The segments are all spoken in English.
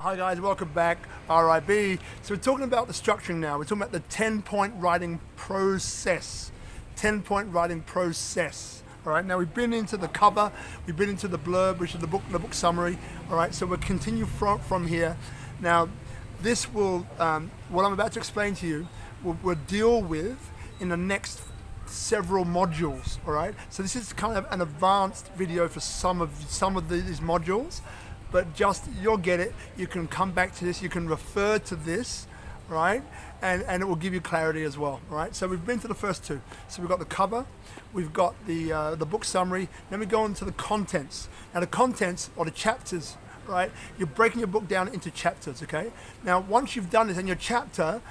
Hi guys, welcome back, RIB. So we're talking about the structuring now. We're talking about the 10-point writing process. 10-point writing process. All right, now we've been into the cover, we've been into the blurb, which is the book summary. All right, so we'll continue from here. Now, this will, what I'm about to explain to you, we'll deal with in the next several modules. All right, so this is kind of an advanced video for some of these modules. But just, you'll get it. You can come back to this, you can refer to this, right? And it will give you clarity as well, right? So we've been to the first two. So we've got the cover, we've got the book summary, then we go into the contents. Now the contents, or the chapters, right? You're breaking your book down into chapters, okay? Now once you've done this, and your chapter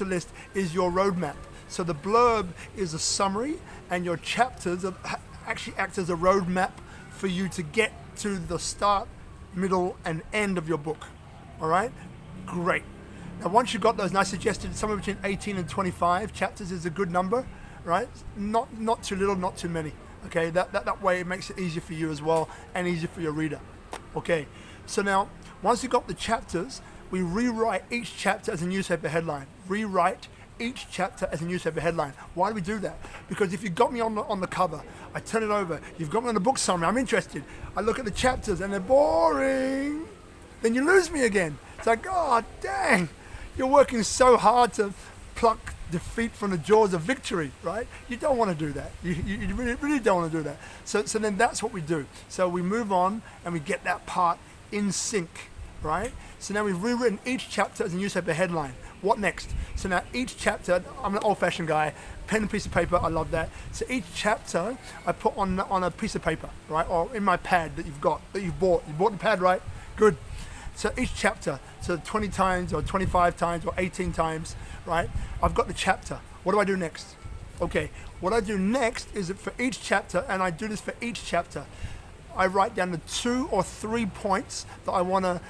list is your roadmap. So the blurb is a summary, and your chapters actually act as a roadmap for you to get to the start, middle and end of your book. All right, great. Now once you've got those, and I suggested somewhere between 18 and 25 chapters is a good number, right? Not too little, not too many. Okay, that way it makes it easier for you as well, and easier for your reader. Okay, so now once you've got the chapters, we rewrite each chapter as a newspaper headline. Rewrite each chapter as a newspaper headline. Why do we do that? Because if you've got me on the cover, I turn it over, you've got me on the book summary, I'm interested, I look at the chapters and they're boring, then you lose me again. It's like, oh dang, you're working so hard to pluck defeat from the jaws of victory, right? You don't want to do that. You really don't want to do that. So then that's what we do. So we move on and we get that part in sync, right? So now we've rewritten each chapter as a newspaper headline. What next? So now each chapter, I'm an old-fashioned guy, pen and piece of paper, I love that. So each chapter I put on a piece of paper, right? Or in my pad that you've got, that you've bought. You bought the pad, right? Good. So each chapter, so 20 times or 25 times or 18 times, right? I've got the chapter. What do I do next? Okay, what I do next is that for each chapter, and I do this for each chapter, I write down the 2 or 3 points that I wanna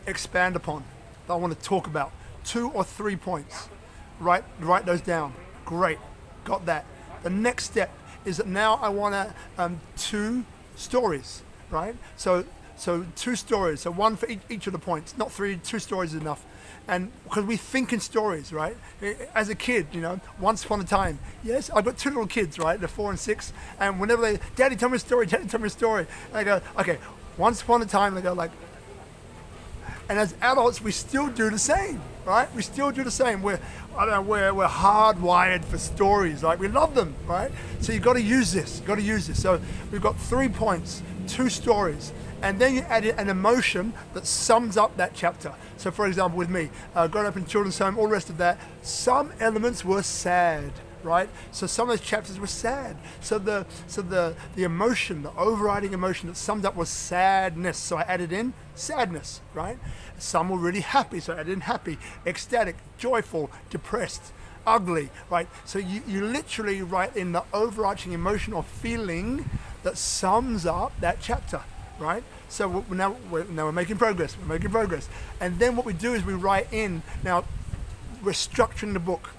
expand upon, that I wanna talk about. 2 or 3 points. Write those down. Great, got that. The next step is that now I want 2 stories, right? So 2 stories. So 1 for each of the points. Not 3. 2 stories is enough. And because we think in stories, right? As a kid, once upon a time. Yes, I've got 2 little kids, right? They're 4 and 6. And whenever they, Daddy, tell me a story. Daddy, tell me a story. And I go, okay. Once upon a time, they go like. And as adults, we still do the same, right? We still do the same. We're hardwired for stories, right? We love them, right? So you've got to use this. So we've got 3 points, 2 stories, and then you add in an emotion that sums up that chapter. So for example, with me, growing up in children's home, all the rest of that, some elements were sad, right? So some of those chapters were sad. So the emotion, the overriding emotion that summed up was sadness. So I added in sadness, right? Some were really happy, so I added in happy, ecstatic, joyful, depressed, ugly, right? So you literally write in the overarching emotion or feeling that sums up that chapter, right? So now we're making progress. And then what we do is we write in, now we're structuring the book.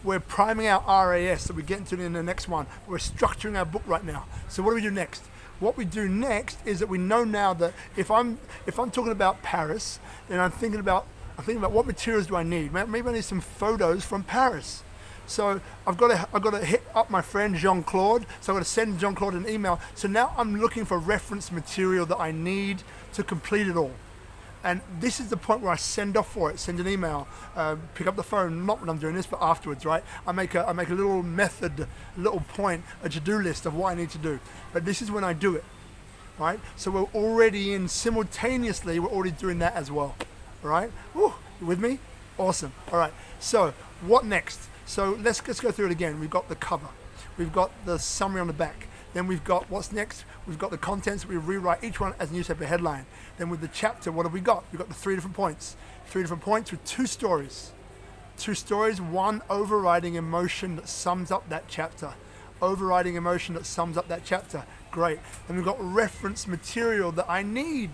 We're priming our RAS that we get into in the next one. We're structuring our book right now. So what do we do next? What we do next is that we know now that if I'm talking about Paris, then I'm thinking about what materials do I need? Maybe I need some photos from Paris. So I've got to hit up my friend Jean-Claude. So I've got to send Jean-Claude an email. So now I'm looking for reference material that I need to complete it all. And this is the point where I send off for it, send an email, pick up the phone, not when I'm doing this, but afterwards, right? I make a little method, a little point, a to-do list of what I need to do. But this is when I do it, right? So we're already simultaneously, we're already doing that as well, all right? Woo, you with me? Awesome, all right. So what next? So let's go through it again. We've got the cover. We've got the summary on the back. Then we've got what's next. We've got the contents. We rewrite each one as a newspaper headline. Then with the chapter, what have we got? We've got the 3 different points. 3 different points with 2 stories. 2 stories, 1 overriding emotion that sums up that chapter. Overriding emotion that sums up that chapter. Great. Then we've got reference material that I need.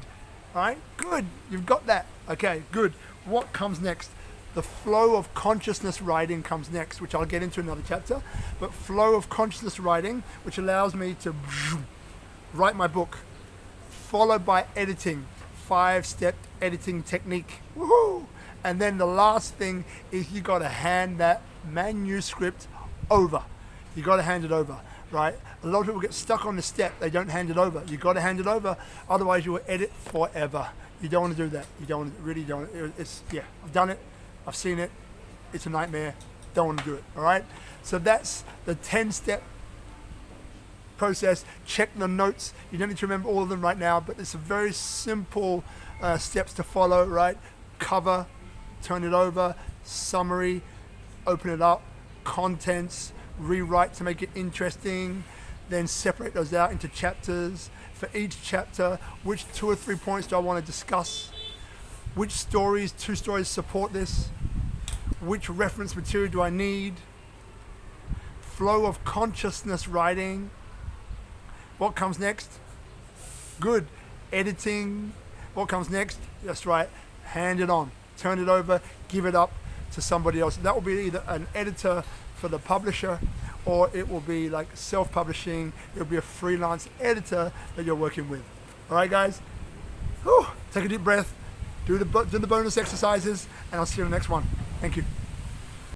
Right? Good. You've got that. Okay, good. What comes next? The flow of consciousness writing comes next, which I'll get into another chapter. But flow of consciousness writing, which allows me to write my book, followed by editing, 5-step editing technique. Woohoo! And then the last thing is you got to hand that manuscript over. You got to hand it over, right? A lot of people get stuck on the step. They don't hand it over. You got to hand it over. Otherwise, you will edit forever. You don't want to do that. You don't really don't. It's yeah. I've done it. I've seen it. It's a nightmare. Don't want to do it. All right. So that's the 10-step process. Check the notes. You don't need to remember all of them right now, but it's a very simple steps to follow. Right. Cover. Turn it over. Summary. Open it up. Contents. Rewrite to make it interesting, then separate those out into chapters. For each chapter, which 2 or 3 points do I want to discuss? Which stories, 2 stories support this? Which reference material do I need? Flow of consciousness writing. What comes next? Good. Editing. What comes next? That's right. Hand it on. Turn it over. Give it up to somebody else. That will be either an editor for the publisher, or it will be like self-publishing. It'll be a freelance editor that you're working with. All right, guys. Whew. Take a deep breath. Do the bonus exercises, and I'll see you in the next one. Thank you.